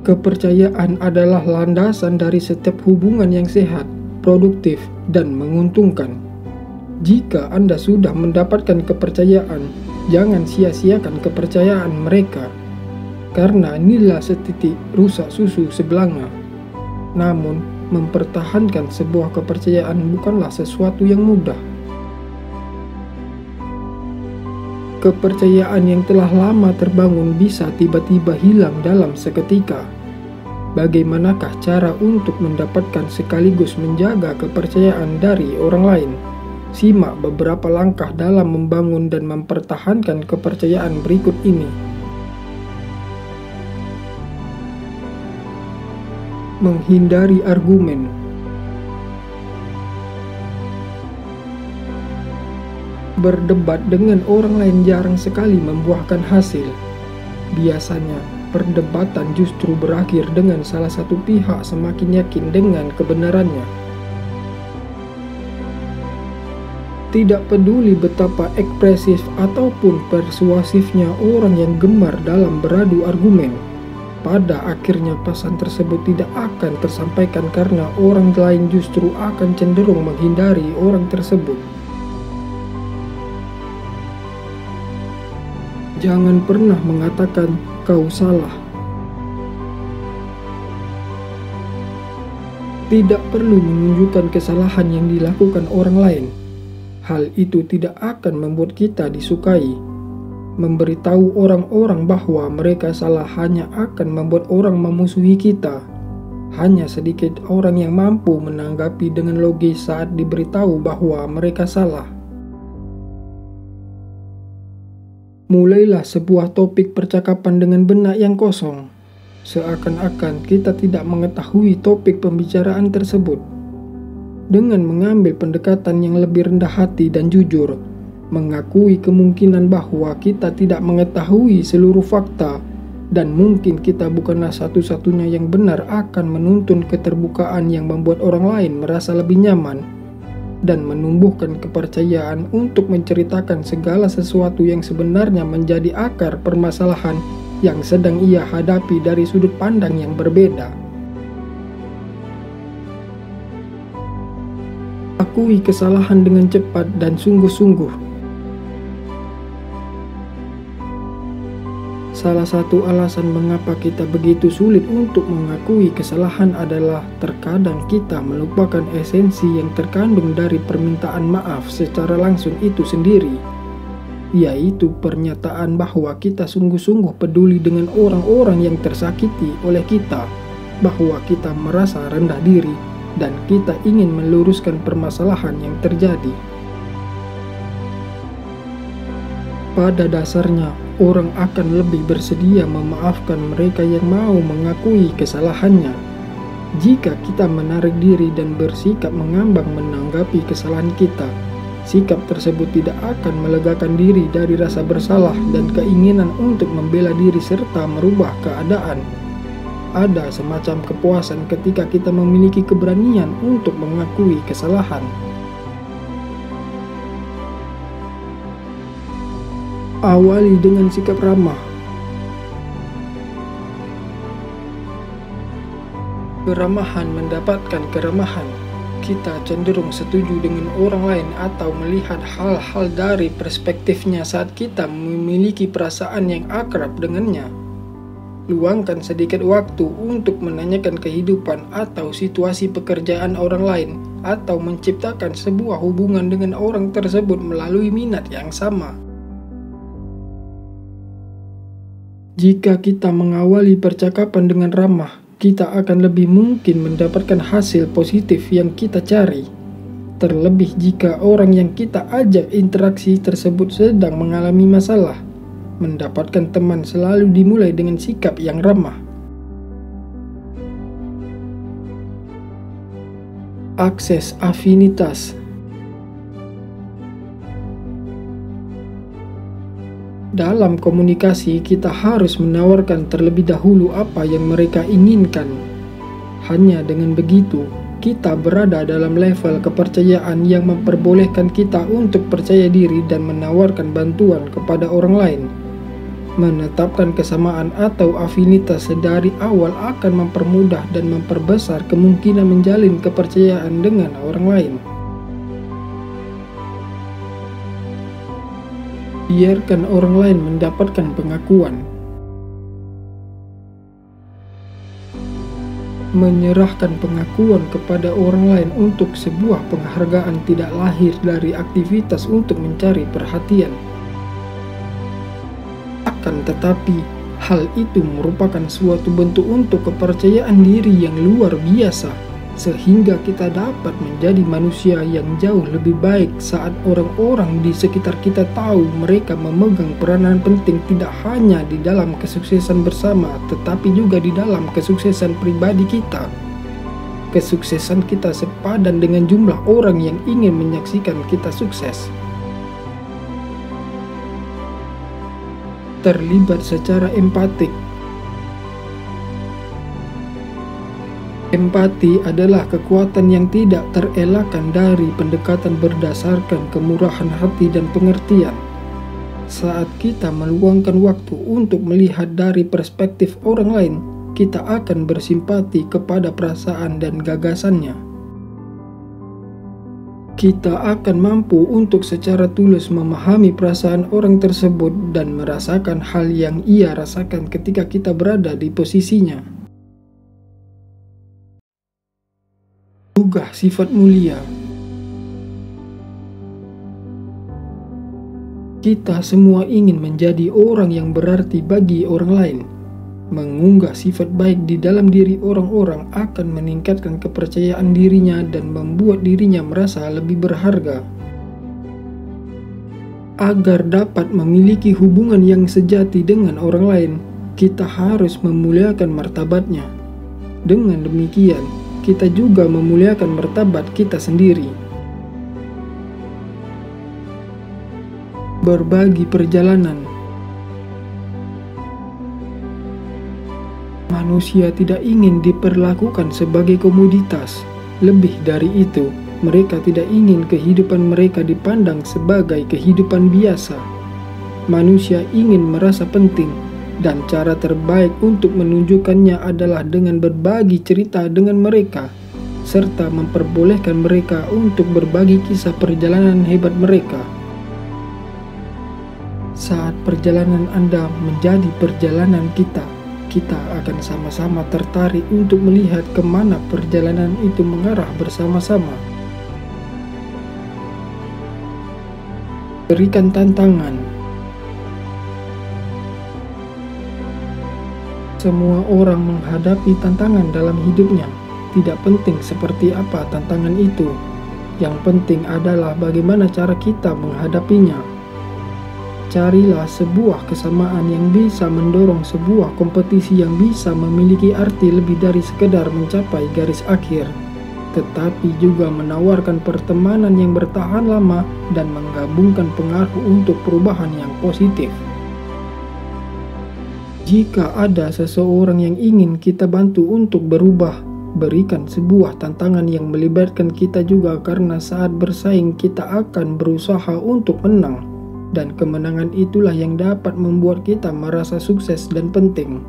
Kepercayaan adalah landasan dari setiap hubungan yang sehat, produktif, dan menguntungkan. Jika Anda sudah mendapatkan kepercayaan, jangan sia-siakan kepercayaan mereka, karena inilah setitik rusak susu sebelanga. Namun, mempertahankan sebuah kepercayaan bukanlah sesuatu yang mudah. Kepercayaan yang telah lama terbangun bisa tiba-tiba hilang dalam seketika. Bagaimanakah cara untuk mendapatkan sekaligus menjaga kepercayaan dari orang lain? Simak beberapa langkah dalam membangun dan mempertahankan kepercayaan berikut ini. Menghindari argumen. Berdebat dengan orang lain jarang sekali membuahkan hasil. Biasanya, perdebatan justru berakhir dengan salah satu pihak semakin yakin dengan kebenarannya. Tidak peduli betapa ekspresif ataupun persuasifnya orang yang gemar dalam beradu argumen, pada akhirnya pesan tersebut tidak akan tersampaikan karena orang lain justru akan cenderung menghindari orang tersebut. Jangan pernah mengatakan kau salah. Tidak perlu menunjukkan kesalahan yang dilakukan orang lain. Hal itu tidak akan membuat kita disukai. Memberitahu orang-orang bahwa mereka salah hanya akan membuat orang memusuhi kita. Hanya sedikit orang yang mampu menanggapi dengan logis saat diberitahu bahwa mereka salah. Mulailah sebuah topik percakapan dengan benak yang kosong, seakan-akan kita tidak mengetahui topik pembicaraan tersebut. Dengan mengambil pendekatan yang lebih rendah hati dan jujur, mengakui kemungkinan bahwa kita tidak mengetahui seluruh fakta, dan mungkin kita bukanlah satu-satunya yang benar akan menuntun keterbukaan yang membuat orang lain merasa lebih nyaman, dan menumbuhkan kepercayaan untuk menceritakan segala sesuatu yang sebenarnya menjadi akar permasalahan yang sedang ia hadapi dari sudut pandang yang berbeda. Akui kesalahan dengan cepat dan sungguh-sungguh. Salah satu alasan mengapa kita begitu sulit untuk mengakui kesalahan adalah terkadang kita melupakan esensi yang terkandung dari permintaan maaf secara langsung itu sendiri, yaitu pernyataan bahwa kita sungguh-sungguh peduli dengan orang-orang yang tersakiti oleh kita, bahwa kita merasa rendah diri, dan kita ingin meluruskan permasalahan yang terjadi. Pada dasarnya, orang akan lebih bersedia memaafkan mereka yang mau mengakui kesalahannya. Jika kita menarik diri dan bersikap mengambang menanggapi kesalahan kita, sikap tersebut tidak akan melegakan diri dari rasa bersalah dan keinginan untuk membela diri serta merubah keadaan. Ada semacam kepuasan ketika kita memiliki keberanian untuk mengakui kesalahan. Awali dengan sikap ramah. Keramahan mendapatkan keramahan. Kita cenderung setuju dengan orang lain atau melihat hal-hal dari perspektifnya saat kita memiliki perasaan yang akrab dengannya. Luangkan sedikit waktu untuk menanyakan kehidupan atau situasi pekerjaan orang lain, atau menciptakan sebuah hubungan dengan orang tersebut melalui minat yang sama. Jika kita mengawali percakapan dengan ramah, kita akan lebih mungkin mendapatkan hasil positif yang kita cari. Terlebih jika orang yang kita ajak interaksi tersebut sedang mengalami masalah. Mendapatkan teman selalu dimulai dengan sikap yang ramah. Akses afinitas. Dalam komunikasi, kita harus menawarkan terlebih dahulu apa yang mereka inginkan. Hanya dengan begitu, kita berada dalam level kepercayaan yang memperbolehkan kita untuk percaya diri dan menawarkan bantuan kepada orang lain. Menetapkan kesamaan atau afinitas dari awal akan mempermudah dan memperbesar kemungkinan menjalin kepercayaan dengan orang lain. Biarkan orang lain mendapatkan pengakuan. Menyerahkan pengakuan kepada orang lain untuk sebuah penghargaan tidak lahir dari aktivitas untuk mencari perhatian. Akan tetapi, hal itu merupakan suatu bentuk untuk kepercayaan diri yang luar biasa, sehingga kita dapat menjadi manusia yang jauh lebih baik saat orang-orang di sekitar kita tahu mereka memegang peranan penting tidak hanya di dalam kesuksesan bersama, tetapi juga di dalam kesuksesan pribadi kita. Kesuksesan kita sepadan dengan jumlah orang yang ingin menyaksikan kita sukses. Terlibat secara empatik. Empati adalah kekuatan yang tidak terelakkan dari pendekatan berdasarkan kemurahan hati dan pengertian. Saat kita meluangkan waktu untuk melihat dari perspektif orang lain, kita akan bersimpati kepada perasaan dan gagasannya. Kita akan mampu untuk secara tulus memahami perasaan orang tersebut dan merasakan hal yang ia rasakan ketika kita berada di posisinya. Juga sifat mulia. Kita semua ingin menjadi orang yang berarti bagi orang lain. Mengunggah sifat baik di dalam diri orang-orang akan meningkatkan kepercayaan dirinya dan membuat dirinya merasa lebih berharga. Agar dapat memiliki hubungan yang sejati dengan orang lain, kita harus memuliakan martabatnya. Dengan demikian, kita juga memuliakan martabat kita sendiri. Berbagi perjalanan. Manusia tidak ingin diperlakukan sebagai komoditas. Lebih dari itu, mereka tidak ingin kehidupan mereka dipandang sebagai kehidupan biasa. Manusia ingin merasa penting, dan cara terbaik untuk menunjukkannya adalah dengan berbagi cerita dengan mereka, serta memperbolehkan mereka untuk berbagi kisah perjalanan hebat mereka. Saat perjalanan Anda menjadi perjalanan kita akan sama-sama tertarik untuk melihat kemana perjalanan itu mengarah bersama-sama. Berikan tantangan. Semua orang menghadapi tantangan dalam hidupnya. Tidak penting seperti apa tantangan itu. Yang penting adalah bagaimana cara kita menghadapinya. Carilah sebuah kesamaan yang bisa mendorong sebuah kompetisi yang bisa memiliki arti lebih dari sekedar mencapai garis akhir, tetapi juga menawarkan pertemanan yang bertahan lama dan menggabungkan pengaruh untuk perubahan yang positif. Jika ada seseorang yang ingin kita bantu untuk berubah, berikan sebuah tantangan yang melibatkan kita juga, karena saat bersaing kita akan berusaha untuk menang, dan kemenangan itulah yang dapat membuat kita merasa sukses dan penting.